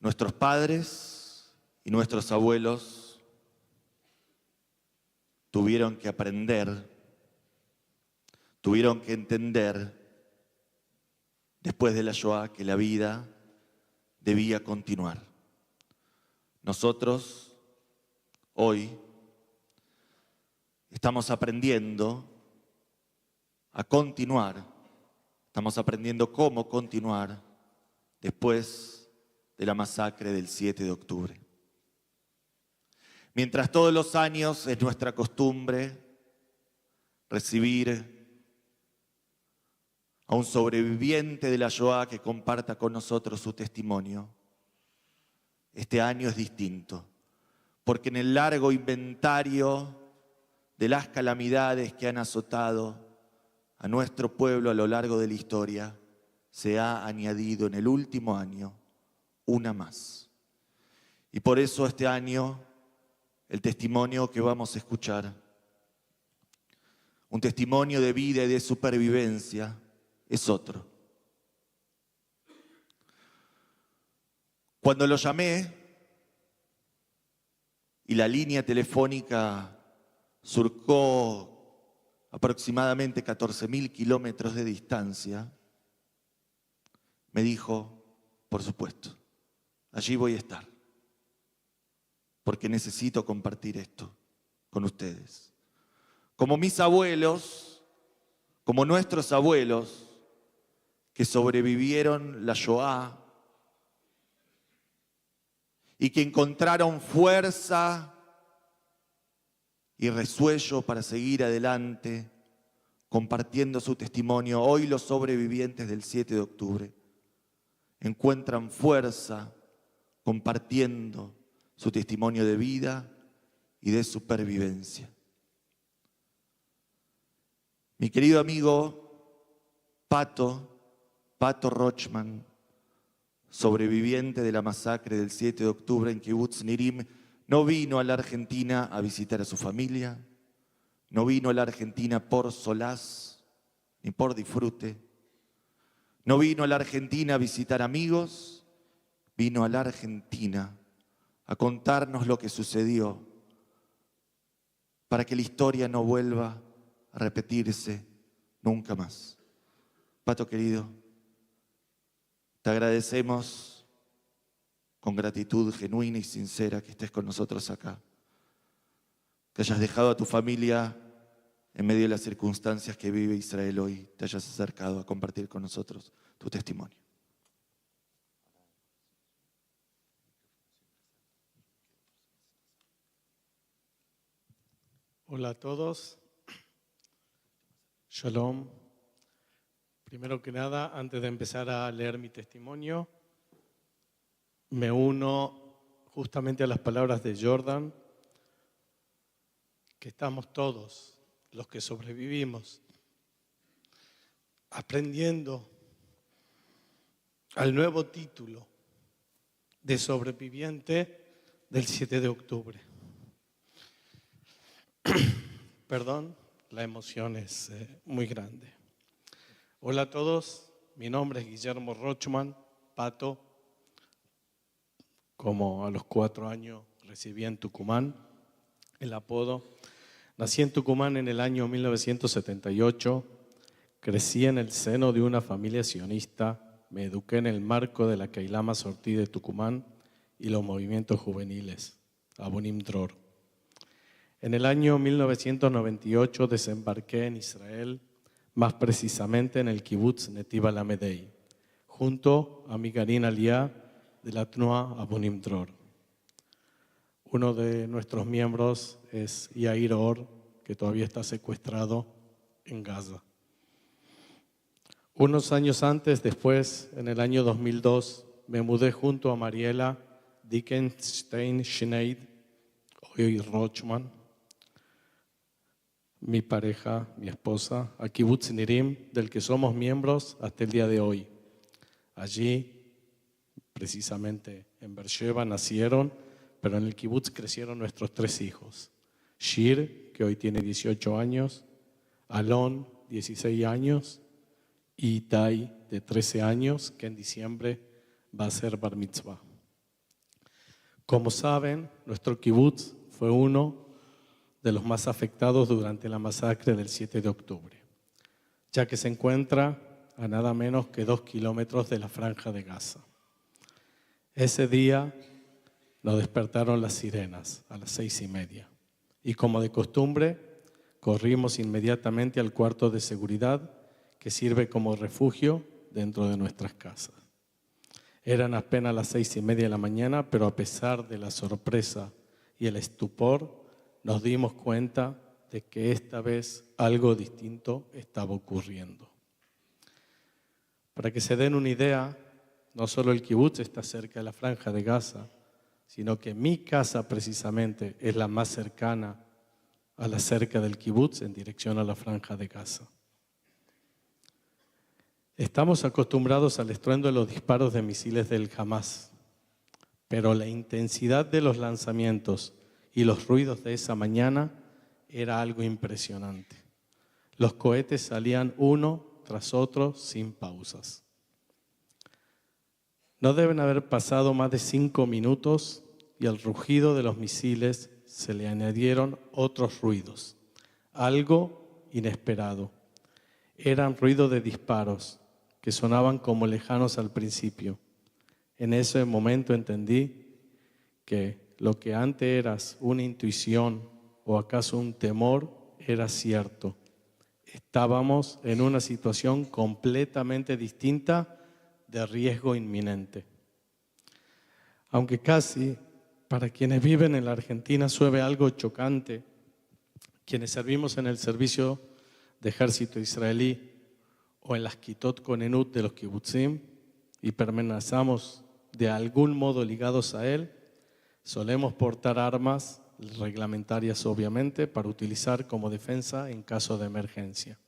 Nuestros padres y nuestros abuelos tuvieron que aprender, tuvieron que entender después de la Shoah que la vida debía continuar. Nosotros hoy estamos aprendiendo a continuar, estamos aprendiendo cómo continuar después de la masacre del 7 de octubre. Mientras todos los años es nuestra costumbre recibir a un sobreviviente de la Shoah que comparta con nosotros su testimonio, este año es distinto, porque en el largo inventario de las calamidades que han azotado a nuestro pueblo a lo largo de la historia, se ha añadido en el último año una más. Y por eso este año el testimonio que vamos a escuchar, un testimonio de vida y de supervivencia, es otro. Cuando lo llamé y la línea telefónica surcó aproximadamente 14.000 kilómetros de distancia, me dijo, por supuesto, allí voy a estar, porque necesito compartir esto con ustedes. Como mis abuelos, como nuestros abuelos, que sobrevivieron la Shoah y que encontraron fuerza y resuello para seguir adelante, compartiendo su testimonio. Hoy los sobrevivientes del 7 de octubre encuentran fuerza compartiendo su testimonio de vida y de supervivencia. Mi querido amigo Pato Rochman, sobreviviente de la masacre del 7 de octubre en Kibutz Nirim, no vino a la Argentina a visitar a su familia, no vino a la Argentina por solaz ni por disfrute, no vino a la Argentina a visitar amigos, vino a la Argentina a contarnos lo que sucedió para que la historia no vuelva a repetirse nunca más. Pato querido, te agradecemos con gratitud genuina y sincera que estés con nosotros acá, que hayas dejado a tu familia en medio de las circunstancias que vive Israel hoy, te hayas acercado a compartir con nosotros tu testimonio. Hola a todos. Shalom. Primero que nada, antes de empezar a leer mi testimonio, me uno justamente a las palabras de Jordan, que estamos todos, los que sobrevivimos, aprendiendo al nuevo título de sobreviviente del 7 de octubre. Perdón, la emoción es muy grande. Hola a todos, mi nombre es Guillermo Rochman, Pato. Como a los 4 años recibí en Tucumán el apodo. Nací en Tucumán en el año 1978, crecí en el seno de una familia sionista, me eduqué en el marco de la Keilah Masortí de Tucumán y los movimientos juveniles, Abonim Dror. En el año 1998 desembarqué en Israel, más precisamente en el Kibutz Netiv Alamedei, junto a mi Garin Aliyah de la Tnua Abonim Dror. Uno de nuestros miembros es Yair Or, que todavía está secuestrado en Gaza. Unos años antes, después, en el año 2002, me mudé junto a Mariela Dickenstein-Schneid, hoy Rochman, mi pareja, mi esposa, a Kibutz Nirim, del que somos miembros hasta el día de hoy. Allí, precisamente en Beersheba, nacieron, pero en el kibutz crecieron nuestros 3 hijos. Shir, que hoy tiene 18 años, Alon, 16 años, y Itai, de 13 años, que en diciembre va a ser bar mitzvah. Como saben, nuestro kibutz fue uno de los más afectados durante la masacre del 7 de octubre, ya que se encuentra a nada menos que 2 kilómetros de la Franja de Gaza. Ese día nos despertaron las sirenas a las 6:30 y, como de costumbre, corrimos inmediatamente al cuarto de seguridad que sirve como refugio dentro de nuestras casas. Eran apenas las 6:30 de la mañana, pero a pesar de la sorpresa y el estupor, nos dimos cuenta de que esta vez algo distinto estaba ocurriendo. Para que se den una idea, no solo el kibutz está cerca de la Franja de Gaza, sino que mi casa precisamente es la más cercana a la cerca del kibutz en dirección a la Franja de Gaza. Estamos acostumbrados al estruendo de los disparos de misiles del Hamas, pero la intensidad de los lanzamientos y los ruidos de esa mañana era algo impresionante. Los cohetes salían uno tras otro sin pausas. No deben haber pasado más de 5 minutos y al rugido de los misiles se le añadieron otros ruidos, algo inesperado. Eran ruidos de disparos que sonaban como lejanos al principio. En ese momento entendí que lo que antes era una intuición o acaso un temor era cierto. Estábamos en una situación completamente distinta de riesgo inminente. Aunque casi para quienes viven en la Argentina suene algo chocante, quienes servimos en el servicio de ejército israelí o en las Kitot Konenut de los kibutzim y permanecemos de algún modo ligados a él, solemos portar armas reglamentarias obviamente para utilizar como defensa en caso de emergencia.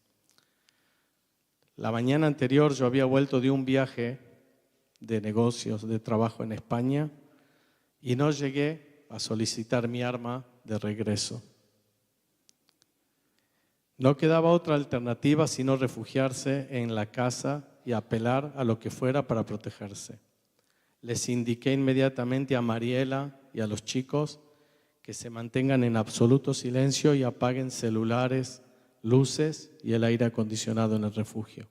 La mañana anterior yo había vuelto de un viaje de negocios, de trabajo en España y no llegué a solicitar mi arma de regreso. No quedaba otra alternativa sino refugiarse en la casa y apelar a lo que fuera para protegerse. Les indiqué inmediatamente a Mariela y a los chicos que se mantengan en absoluto silencio y apaguen celulares, luces y el aire acondicionado en el refugio.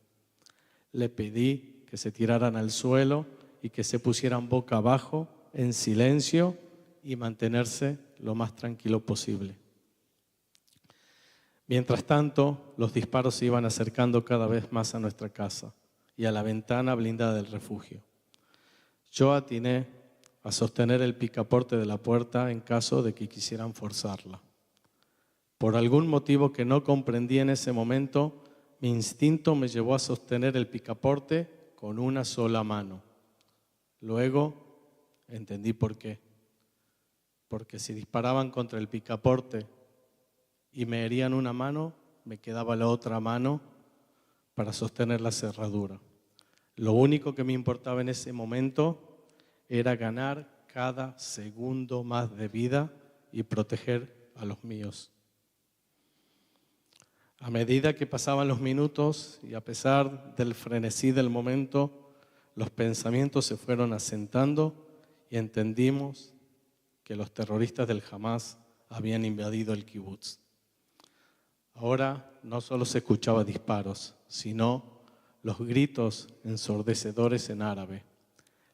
Le pedí que se tiraran al suelo y que se pusieran boca abajo, en silencio y mantenerse lo más tranquilo posible. Mientras tanto, los disparos se iban acercando cada vez más a nuestra casa y a la ventana blindada del refugio. Yo atiné a sostener el picaporte de la puerta en caso de que quisieran forzarla. Por algún motivo que no comprendí en ese momento, mi instinto me llevó a sostener el picaporte con una sola mano. Luego entendí por qué. Porque si disparaban contra el picaporte y me herían una mano, me quedaba la otra mano para sostener la cerradura. Lo único que me importaba en ese momento era ganar cada segundo más de vida y proteger a los míos. A medida que pasaban los minutos y a pesar del frenesí del momento, los pensamientos se fueron asentando y entendimos que los terroristas del Hamas habían invadido el kibutz. Ahora no solo se escuchaban disparos, sino los gritos ensordecedores en árabe.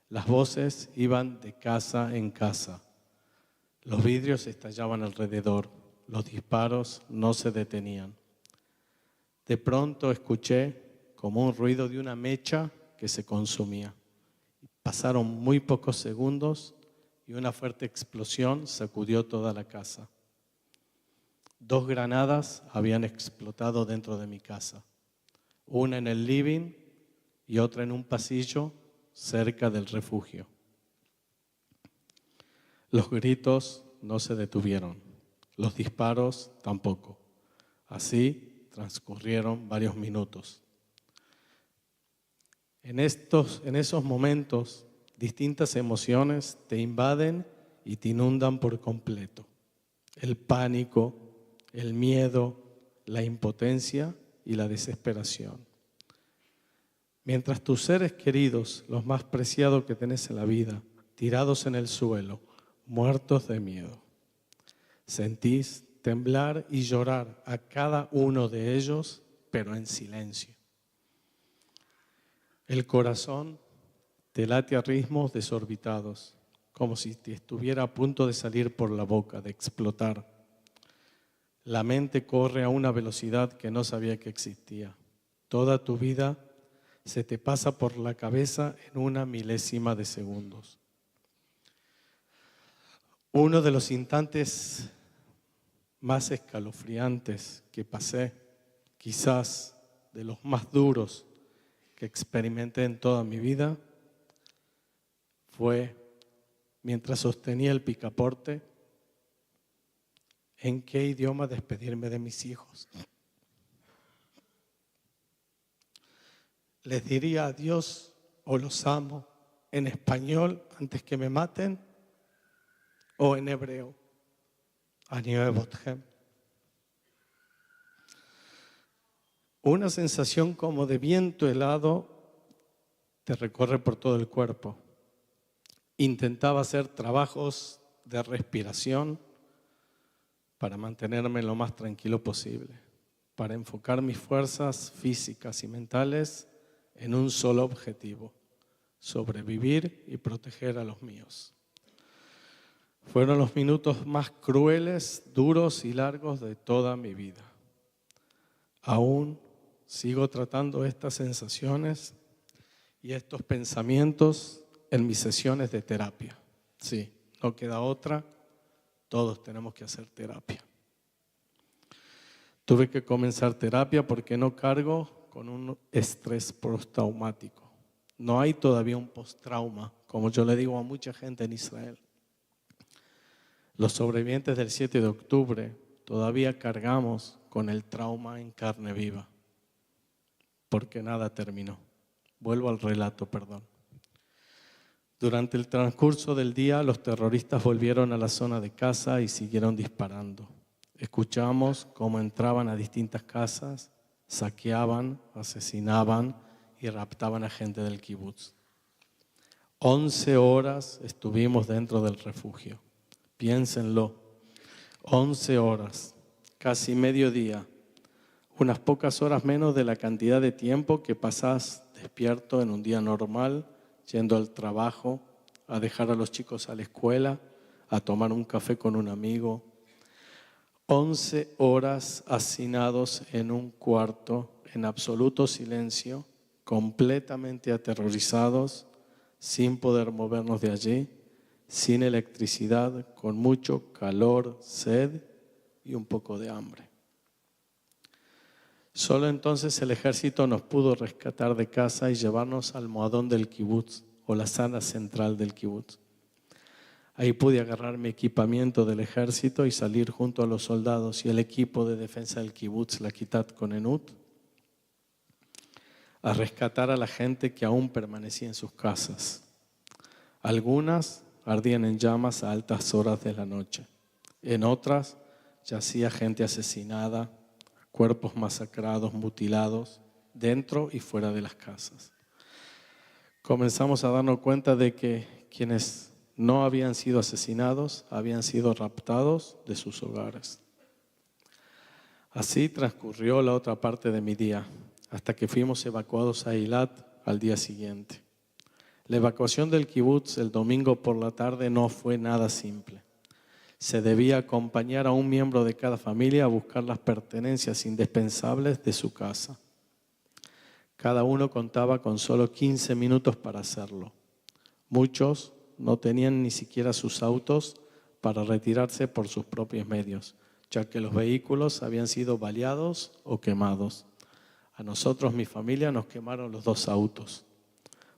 Las voces iban de casa en casa. Los vidrios estallaban alrededor. Los disparos no se detenían. De pronto escuché como un ruido de una mecha que se consumía. Pasaron muy pocos segundos y una fuerte explosión sacudió toda la casa. 2 granadas habían explotado dentro de mi casa. Una en el living y otra en un pasillo cerca del refugio. Los gritos no se detuvieron, los disparos tampoco. Así transcurrieron varios minutos. En esos momentos, distintas emociones te invaden y te inundan por completo. El pánico, el miedo, la impotencia y la desesperación. Mientras tus seres queridos, los más preciados que tenés en la vida, tirados en el suelo, muertos de miedo. Sentís temblar y llorar a cada uno de ellos, pero en silencio. El corazón te late a ritmos desorbitados, como si te estuviera a punto de salir por la boca, de explotar. La mente corre a una velocidad que no sabía que existía. Toda tu vida se te pasa por la cabeza en una milésima de segundos. Uno de los instantes más escalofriantes que pasé, quizás de los más duros que experimenté en toda mi vida, fue mientras sostenía el picaporte, ¿en qué idioma despedirme de mis hijos? ¿Les diría adiós o los amo en español antes que me maten o en hebreo? אני אוהב אתכם. Una sensación como de viento helado te recorre por todo el cuerpo. Intentaba hacer trabajos de respiración para mantenerme lo más tranquilo posible, para enfocar mis fuerzas físicas y mentales en un solo objetivo: sobrevivir y proteger a los míos. Fueron los minutos más crueles, duros y largos de toda mi vida. Aún sigo tratando estas sensaciones y estos pensamientos en mis sesiones de terapia. Sí, no queda otra, todos tenemos que hacer terapia. Tuve que comenzar terapia porque no cargo con un estrés postraumático. No hay todavía un postrauma, como yo le digo a mucha gente en Israel. Los sobrevivientes del 7 de octubre todavía cargamos con el trauma en carne viva, porque nada terminó. Vuelvo al relato, perdón. Durante el transcurso del día, los terroristas volvieron a la zona de casa y siguieron disparando. Escuchamos cómo entraban a distintas casas, saqueaban, asesinaban y raptaban a gente del kibutz. 11 horas estuvimos dentro del refugio. Piénsenlo, 11 horas, casi mediodía, unas pocas horas menos de la cantidad de tiempo que pasás despierto en un día normal, yendo al trabajo, a dejar a los chicos a la escuela, a tomar un café con un amigo. 11 horas hacinados en un cuarto, en absoluto silencio, completamente aterrorizados, sin poder movernos de allí, sin electricidad, con mucho calor, sed y un poco de hambre. Solo entonces el ejército nos pudo rescatar de casa y llevarnos al almohadón del kibutz o la sala central del kibutz. Ahí pude agarrar mi equipamiento del ejército y salir junto a los soldados y el equipo de defensa del kibutz, la Kitat Konenut, a rescatar a la gente que aún permanecía en sus casas. Algunas ardían en llamas a altas horas de la noche. En otras yacía gente asesinada, cuerpos masacrados, mutilados, dentro y fuera de las casas. Comenzamos a darnos cuenta de que quienes no habían sido asesinados habían sido raptados de sus hogares. Así transcurrió la otra parte de mi día, hasta que fuimos evacuados a Eilat al día siguiente. La evacuación del kibutz el domingo por la tarde no fue nada simple. Se debía acompañar a un miembro de cada familia a buscar las pertenencias indispensables de su casa. Cada uno contaba con solo 15 minutos para hacerlo. Muchos no tenían ni siquiera sus autos para retirarse por sus propios medios, ya que los vehículos habían sido baleados o quemados. A nosotros, mi familia, nos quemaron los 2 autos,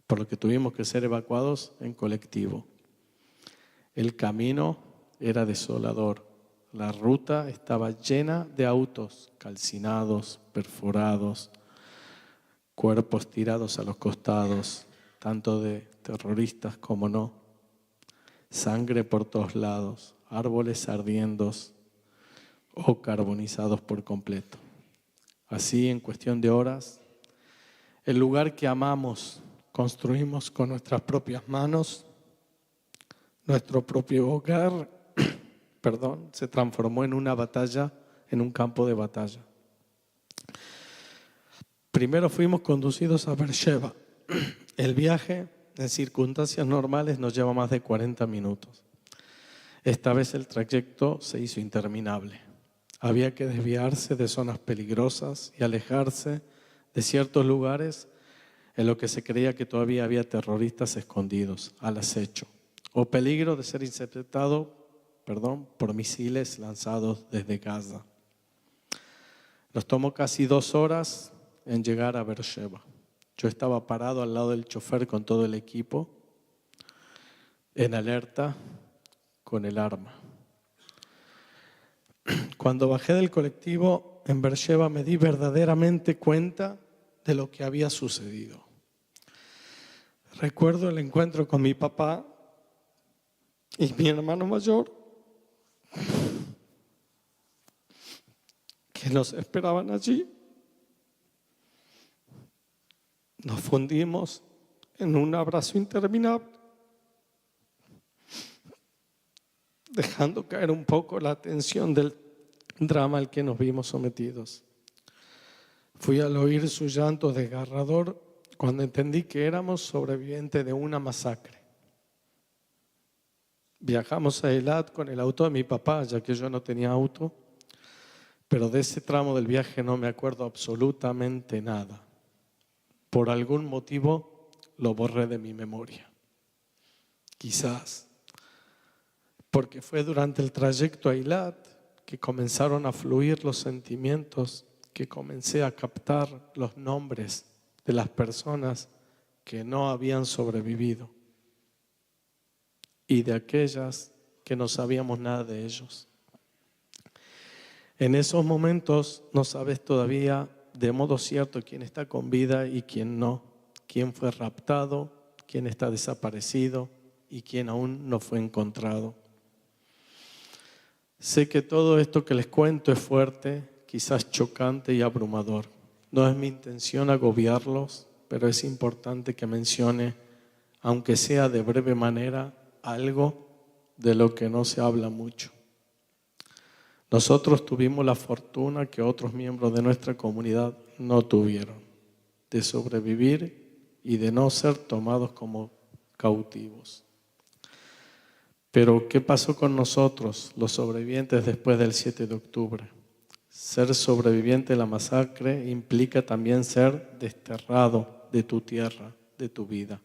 por lo que tuvimos que ser evacuados en colectivo. El camino era desolador. La ruta estaba llena de autos calcinados, perforados, cuerpos tirados a los costados, tanto de terroristas como no. Sangre por todos lados, árboles ardiendo o carbonizados por completo. Así, en cuestión de horas, el lugar que amamos, construimos con nuestras propias manos, Nuestro propio hogar, se transformó en una batalla, en un campo de batalla. Primero fuimos conducidos a Beersheba. El viaje, en circunstancias normales, nos lleva más de 40 minutos. Esta vez el trayecto se hizo interminable. Había que desviarse de zonas peligrosas y alejarse de ciertos lugares en los que se creía que todavía había terroristas escondidos al acecho o peligro de ser interceptado por misiles lanzados desde Gaza. Nos tomó casi 2 horas en llegar a Beersheba. Yo estaba parado al lado del chofer con todo el equipo, en alerta, con el arma. Cuando bajé del colectivo en Beersheba me di verdaderamente cuenta de lo que había sucedido. Recuerdo el encuentro con mi papá y mi hermano mayor, que nos esperaban allí. Nos fundimos en un abrazo interminable, dejando caer un poco la tensión del drama al que nos vimos sometidos. Fui al oír su llanto desgarrador cuando entendí que éramos sobrevivientes de una masacre. Viajamos a Eilat con el auto de mi papá, ya que yo no tenía auto, pero de ese tramo del viaje no me acuerdo absolutamente nada. Por algún motivo lo borré de mi memoria. Quizás porque fue durante el trayecto a Eilat que comenzaron a fluir los sentimientos, que comencé a captar los nombres de las personas que no habían sobrevivido y de aquellas que no sabíamos nada de ellos. En esos momentos no sabes todavía de modo cierto quién está con vida y quién no, quién fue raptado, quién está desaparecido y quién aún no fue encontrado. Sé que todo esto que les cuento es fuerte, quizás chocante y abrumador. No es mi intención agobiarlos, pero es importante que mencione, aunque sea de breve manera, algo de lo que no se habla mucho. Nosotros tuvimos la fortuna que otros miembros de nuestra comunidad no tuvieron, de sobrevivir y de no ser tomados como cautivos. Pero, ¿qué pasó con nosotros, los sobrevivientes después del 7 de octubre? Ser sobreviviente de la masacre implica también ser desterrado de tu tierra, de tu vida.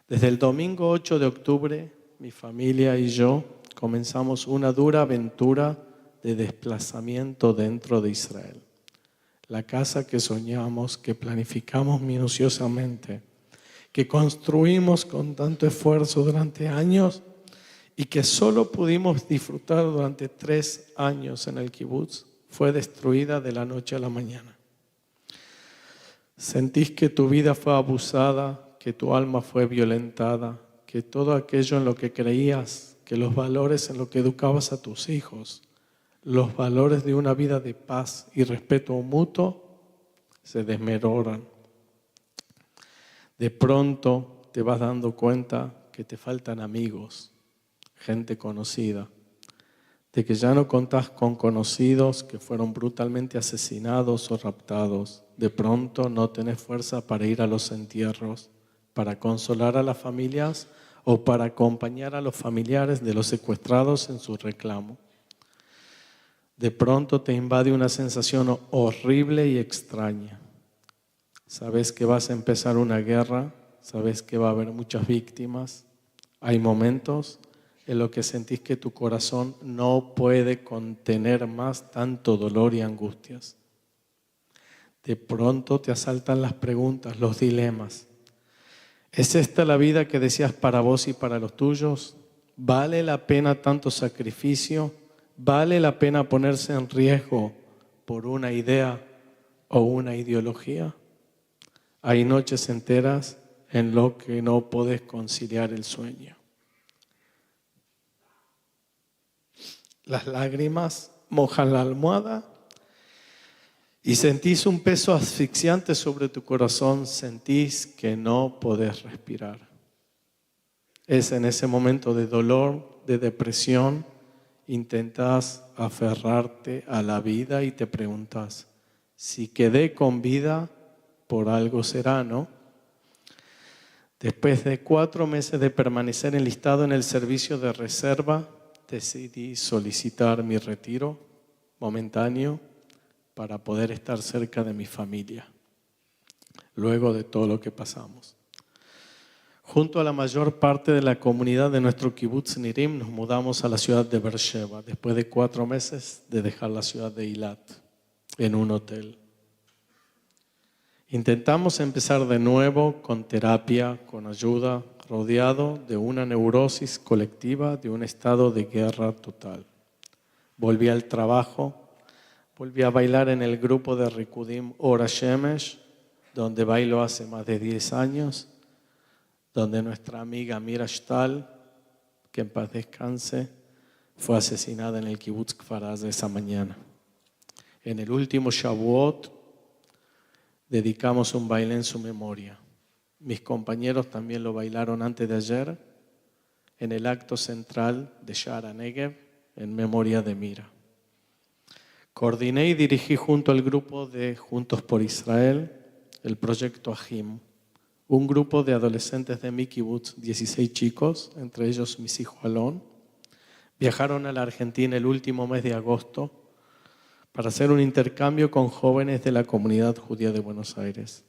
Desde el domingo 8 de octubre, mi familia y yo comenzamos una dura aventura de desplazamiento dentro de Israel. La casa que soñamos, que planificamos minuciosamente, que construimos con tanto esfuerzo durante años y que solo pudimos disfrutar durante 3 años en el kibutz, fue destruida de la noche a la mañana. Sentís que tu vida fue abusada, que tu alma fue violentada, que todo aquello en lo que creías, que los valores en lo que educabas a tus hijos, los valores de una vida de paz y respeto mutuo, se desmoronan. De pronto te vas dando cuenta que te faltan amigos, gente conocida, de que ya no contás con conocidos que fueron brutalmente asesinados o raptados. De pronto no tenés fuerza para ir a los entierros, para consolar a las familias o para acompañar a los familiares de los secuestrados en su reclamo. De pronto te invade una sensación horrible y extraña. Sabes que vas a empezar una guerra, sabes que va a haber muchas víctimas. Hay momentos en los que sentís que tu corazón no puede contener más tanto dolor y angustias. De pronto te asaltan las preguntas, los dilemas. ¿Es esta la vida que deseas para vos y para los tuyos? ¿Vale la pena tanto sacrificio? ¿Vale la pena ponerse en riesgo por una idea o una ideología? Hay noches enteras en las que no podés conciliar el sueño. Las lágrimas mojan la almohada y sentís un peso asfixiante sobre tu corazón, sentís que no podés respirar. es en ese momento de dolor, de depresión, intentas aferrarte a la vida y te preguntas, si quedé con vida, por algo será, ¿no? Después de 4 meses de permanecer enlistado en el servicio de reserva, decidí solicitar mi retiro momentáneo para poder estar cerca de mi familia, luego de todo lo que pasamos. Junto a la mayor parte de la comunidad de nuestro kibutz Nirim, nos mudamos a la ciudad de Beersheba, después de 4 meses de dejar la ciudad de Eilat, en un hotel. Intentamos empezar de nuevo con terapia, con ayuda, rodeado de una neurosis colectiva, de un estado de guerra total. Volví al trabajo, volví a bailar en el grupo de Rikudim Ora Shemesh, donde bailo hace más de 10 años, donde nuestra amiga Mira Shtal, que en paz descanse, fue asesinada en el kibutz Kfar Aza esa mañana. En el último Shavuot dedicamos un baile en su memoria. Mis compañeros también lo bailaron antes de ayer en el acto central de Shara Negev en memoria de Mira. Coordiné y dirigí junto al grupo de Juntos por Israel el proyecto Ahim, un grupo de adolescentes de mi kibutz, 16 chicos, entre ellos mis hijos Alon, viajaron a la Argentina el último mes de agosto para hacer un intercambio con jóvenes de la comunidad judía de Buenos Aires.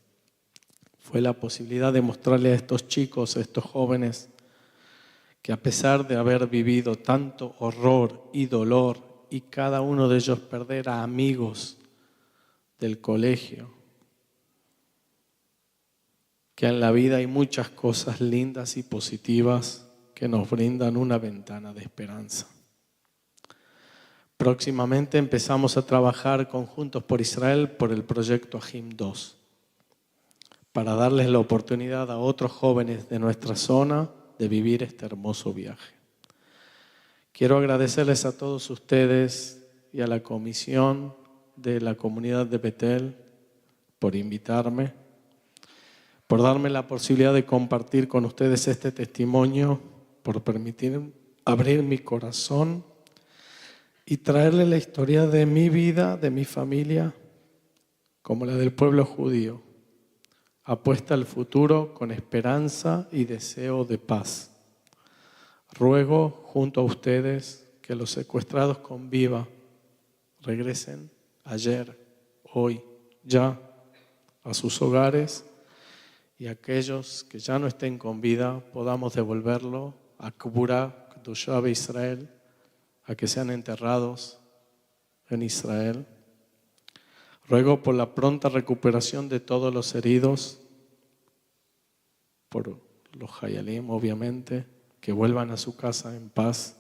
Fue la posibilidad de mostrarle a estos chicos, a estos jóvenes, que a pesar de haber vivido tanto horror y dolor y cada uno de ellos perder a amigos del colegio, que en la vida hay muchas cosas lindas y positivas que nos brindan una ventana de esperanza. Próximamente empezamos a trabajar conjuntos por Israel por el proyecto Ahim 2, para darles la oportunidad a otros jóvenes de nuestra zona de vivir este hermoso viaje. Quiero agradecerles a todos ustedes y a la comisión de la comunidad de Betel por invitarme, por darme la posibilidad de compartir con ustedes este testimonio, por permitir abrir mi corazón y traerle la historia de mi vida, de mi familia, como la del pueblo judío, apuesta al futuro con esperanza y deseo de paz. Ruego junto a ustedes que los secuestrados con vida regresen ayer, hoy, ya, a sus hogares, y aquellos que ya no estén con vida podamos devolverlo a Kburá, Kedushá de Israel, a que sean enterrados en Israel. Ruego por la pronta recuperación de todos los heridos, por los Hayalim, obviamente, que vuelvan a su casa en paz.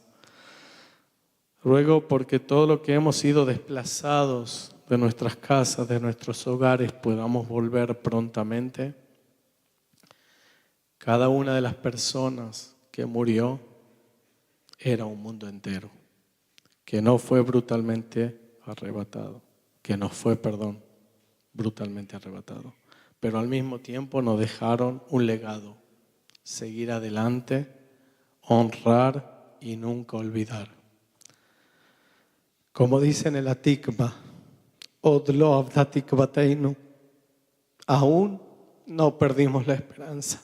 Ruego porque todo lo que hemos sido desplazados de nuestras casas, de nuestros hogares, podamos volver prontamente. Cada una de las personas que murió era un mundo entero, que no fue brutalmente arrebatado, que no fue, brutalmente arrebatado. Pero al mismo tiempo nos dejaron un legado, seguir adelante, honrar y nunca olvidar. Como dice en el Atikva, Od lo avda tikvateinu, aún no perdimos la esperanza.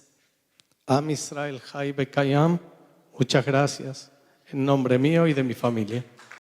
Am Israel Chai Bekayam, muchas gracias en nombre mío y de mi familia.